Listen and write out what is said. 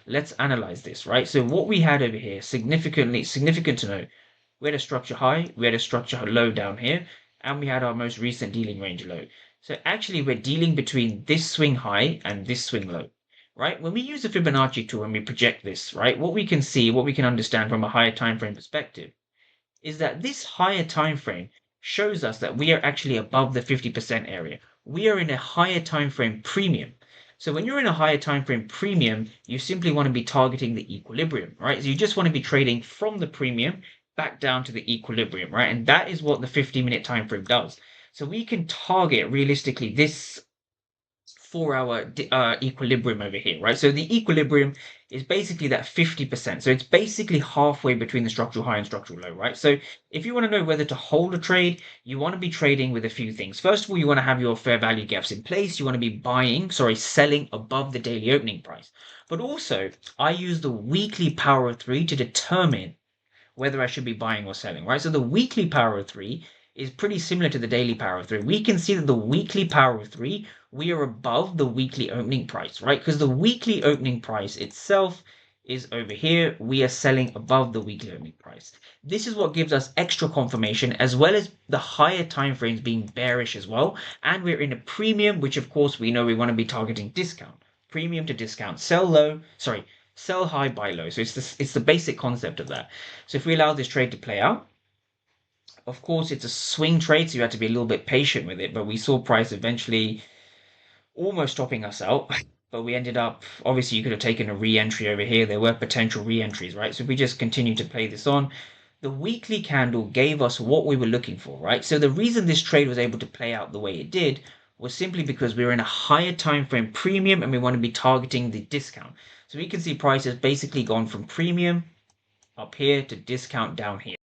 let's analyze this, right? So what we had over here, significant to note, we had a structure high, we had a structure low down here, and we had our most recent dealing range low. So actually we're dealing between this swing high and this swing low, right? When we use the Fibonacci tool and we project this, right, what we can see, what we can understand from a higher time frame perspective is that this higher time frame shows us that we are actually above the 50% area. We are in a higher time frame premium. So when you're in a higher time frame premium, you simply want to be targeting the equilibrium, right? So you just want to be trading from the premium back down to the equilibrium, right? And that is what the 50-minute time frame does. So we can target realistically this 4-hour equilibrium over here, right? So the equilibrium is basically that 50%. So it's basically halfway between the structural high and structural low, right? So if you want to know whether to hold a trade, you want to be trading with a few things. First of all, you want to have your fair value gaps in place. You want to be selling above the daily opening price. But also, I use the weekly power of three to determine whether I should be buying or selling, right? So the weekly power of three is pretty similar to the daily power of three. We can see that the weekly power of three, we are above the weekly opening price, right? Because the weekly opening price itself is over here. We are selling above the weekly opening price. This is what gives us extra confirmation, as well as the higher time frames being bearish as well. And we're in a premium, which of course we know we want to be targeting discount. Premium to discount. Sell high, buy low. So it's the basic concept of that. So if we allow this trade to play out, of course, it's a swing trade, so you have to be a little bit patient with it. But we saw price eventually almost stopping us out. But we ended up, obviously, you could have taken a re-entry over here. There were potential re-entries, right? So if we just continue to play this on, the weekly candle gave us what we were looking for, right? So the reason this trade was able to play out the way it did was simply because we were in a higher time frame premium and we want to be targeting the discount. So we can see prices basically gone from premium up here to discount down here.